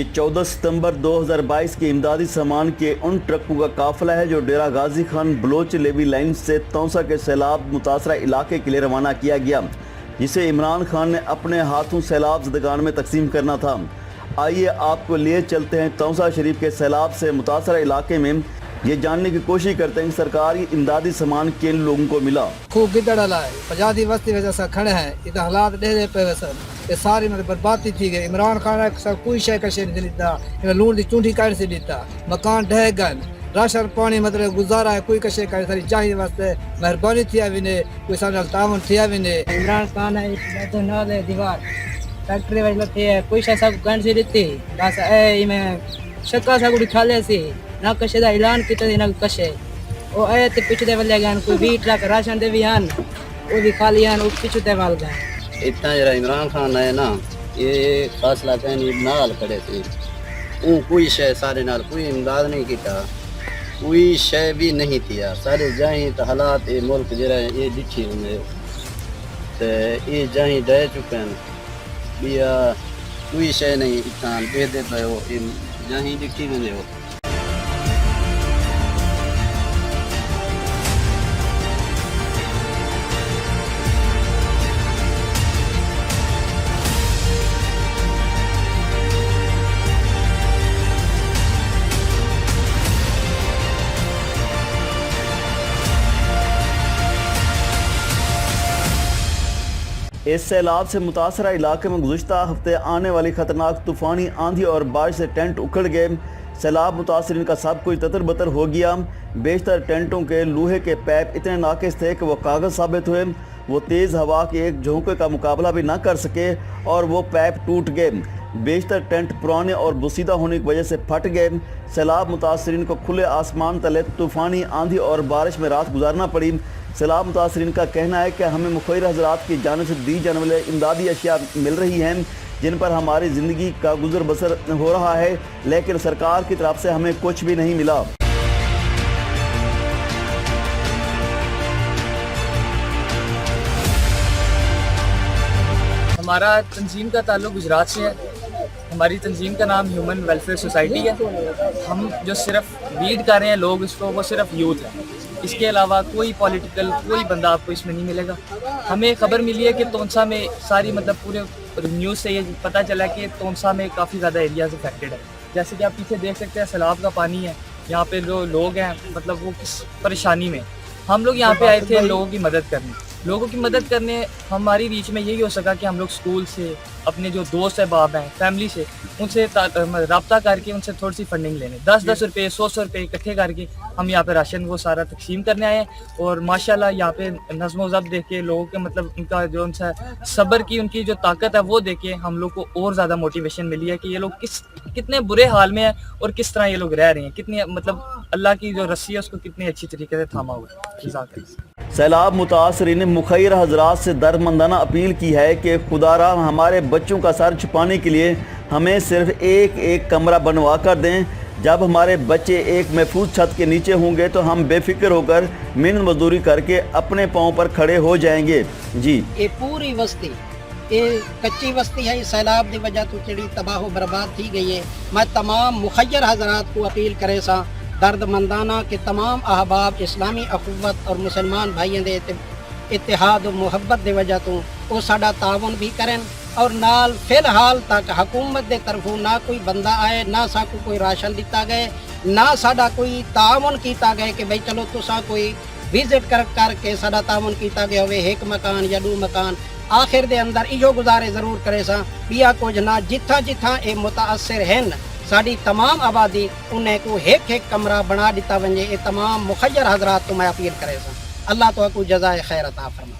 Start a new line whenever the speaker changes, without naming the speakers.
یہ 14 ستمبر 2022 کے امدادی سامان کے ان ٹرکوں کا قافلہ ہے جو ڈیرہ غازی خان بلوچ لیوی لائن سے تونسا کے سیلاب متاثرہ علاقے کے لیے روانہ کیا گیا، جسے عمران خان نے اپنے ہاتھوں سیلاب زدگان میں تقسیم کرنا تھا۔ آئیے آپ کو لیے چلتے ہیں تونسا شریف کے سیلاب سے متاثرہ علاقے میں، یہ جاننے کی کوشش کرتے ہیں کہ سرکاری امدادی سامان کن لوگوں کو ملا۔
خوب گدڑ ہے پجادی وسطی وجہ سے کھڑے ہیں، یہ حالات ڈے پہ سر یہ ساری مطلب بربادی تھی گئی۔ عمران خان سر کوئی شے کشے نہیں دیتا، لون دی چونٹی کر سے دیتا، مکان ڈھہ گئے، راشن پانی مطلب گزارا ہے کوئی کشے کر ساری چاہیے واسطے مہربانی تھی بھی نے کوئی سارا تعاون تھیا بھی نے۔
عمران خان ہے تو نہ دے دیوار فیکٹری وجہ تھی ہے کوئی شے سب کر سے دیتی بس اے میں شکا سا کوئی کھالے سی نہ کشے دا اعلان کیتا نہ کشے او اے تے پچھے والے گان کوئی 20 ٹرک راشن دے بھی ہن او بھی خالی ہن او پچھے تے وال گئے۔
اتنا جرا عمران خان ہے نا یہ فاصلہ کہیں نال کھڑے تھے، کوئی شے سارے نال کوئی امداد نہیں کیتا، کوئی شے بھی نہیں تھیا، سارے جائیں تو حالات یہ ملک جرا یہ ڈٹھی ہوندے تے یہ جائیں ڈے چکے ہیں بیا کوئی شے نہیں اتنا دے دے پے ہو جائیں ڈٹھی ہوندے ہو۔
اس سیلاب سے متاثرہ علاقے میں گزشتہ ہفتے آنے والی خطرناک طوفانی آندھی اور بارش سے ٹینٹ اکھڑ گئے۔ سیلاب متاثرین کا سب کچھ تتر بتر ہو گیا۔ بیشتر ٹینٹوں کے لوہے کے پیپ اتنے ناقص تھے کہ وہ کاغذ ثابت ہوئے، وہ تیز ہوا کے ایک جھونکے کا مقابلہ بھی نہ کر سکے اور وہ پیپ ٹوٹ گئے۔ بیشتر ٹینٹ پرانے اور بوسیدہ ہونے کی وجہ سے پھٹ گئے۔ سیلاب متاثرین کو کھلے آسمان تلے طوفانی آندھی اور بارش میں رات گزارنا پڑی۔ سیلاب متاثرین کا کہنا ہے کہ ہمیں مخیر حضرات کی جانب سے دی جانے والے امدادی اشیاء مل رہی ہیں جن پر ہماری زندگی کا گزر بسر ہو رہا ہے، لیکن سرکار کی طرف سے ہمیں کچھ بھی نہیں ملا۔
ہمارا تنظیم کا تعلق گجرات سے ہے۔ ہماری تنظیم کا نام ہیومن ویلفیئر سوسائٹی ہے۔ ہم جو صرف لیڈ کر رہے ہیں لوگ اس کو وہ صرف یوتھ ہے، اس کے علاوہ کوئی پولیٹیکل کوئی بندہ آپ کو اس میں نہیں ملے گا۔ ہمیں خبر ملی ہے کہ تونسا میں ساری مطلب پورے نیوز سے یہ پتہ چلا کہ تونسا میں کافی زیادہ ایریاز افیکٹڈ ہے، جیسے کہ آپ پیچھے دیکھ سکتے ہیں سیلاب کا پانی ہے، یہاں پہ جو لوگ ہیں مطلب وہ کس پریشانی میں۔ ہم لوگ یہاں پہ آئے تھے لوگوں کی مدد کرنے، ہماری ریچ میں یہی ہو سکا کہ ہم لوگ اسکول سے اپنے جو دوست احباب ہیں فیملی سے ان سے رابطہ کر کے ان سے تھوڑی سی فنڈنگ لینے، 10 روپے 100 روپے اکٹھے کر کے ہم یہاں پہ راشن وہ سارا تقسیم کرنے آئے ہیں۔ اور ماشاءاللہ یہاں پہ نظم و ضبط دیکھ کے لوگوں کے مطلب ان کا جو ان سے صبر کی ان کی جو طاقت ہے وہ دیکھ کے ہم لوگ کو اور زیادہ موٹیویشن ملی ہے کہ یہ لوگ کتنے برے حال میں ہیں اور کس طرح یہ لوگ رہ رہے ہیں، کتنی مطلب اللہ کی جو رسی ہے اس کو کتنے اچھی طریقے سے تھاما ہوا ہے۔
سیلاب متاثرین نے مخیر حضرات سے دردمندانہ اپیل کی ہے کہ خدا را ہمارے بچوں کا سر چھپانے کے لیے ہمیں صرف ایک کمرہ بنوا کر دیں۔ جب ہمارے بچے ایک محفوظ چھت کے نیچے ہوں گے تو ہم بے فکر ہو کر محنت مزدوری کر کے اپنے پاؤں پر کھڑے ہو جائیں گے۔ جی
یہ پوری وسطی یہ کچی وسطی ہے، سیلاب کی وجہ تو چڑی تباہ و برباد تھی گئی ہے۔ میں تمام مخیر حضرات کو اپیل کرے سا درد مندانہ کہ تمام احباب اسلامی اخوت اور مسلمان بھائیوں دے اتحاد و محبت دے وجہ تو وہ ساڈا تعاون بھی کریں اور نال فی الحال تک حکومت دے طرفوں نہ کوئی بندہ آئے، نہ ساکو کوئی راشن دیتا گئے، نہ ساڈا کوئی تعاون کیتا گئے کہ بھئی چلو تسا کوئی وزٹ کر کے ساڈا تعاون کیتا گیا ہوئے ایک مکان یا 2 مکان۔ آخر دے اندر ایو گزارے ضرور کرے سا بیا کچھ نہ جتھاں اے متاثر ہیں ساری تمام آبادی انہیں کو ایک کمرہ بنا دیتا ونجے۔ یہ تمام مخیر حضرات کو میں اپیل کرے سا، اللہ تو کو جزائے خیر عطا فرمائے۔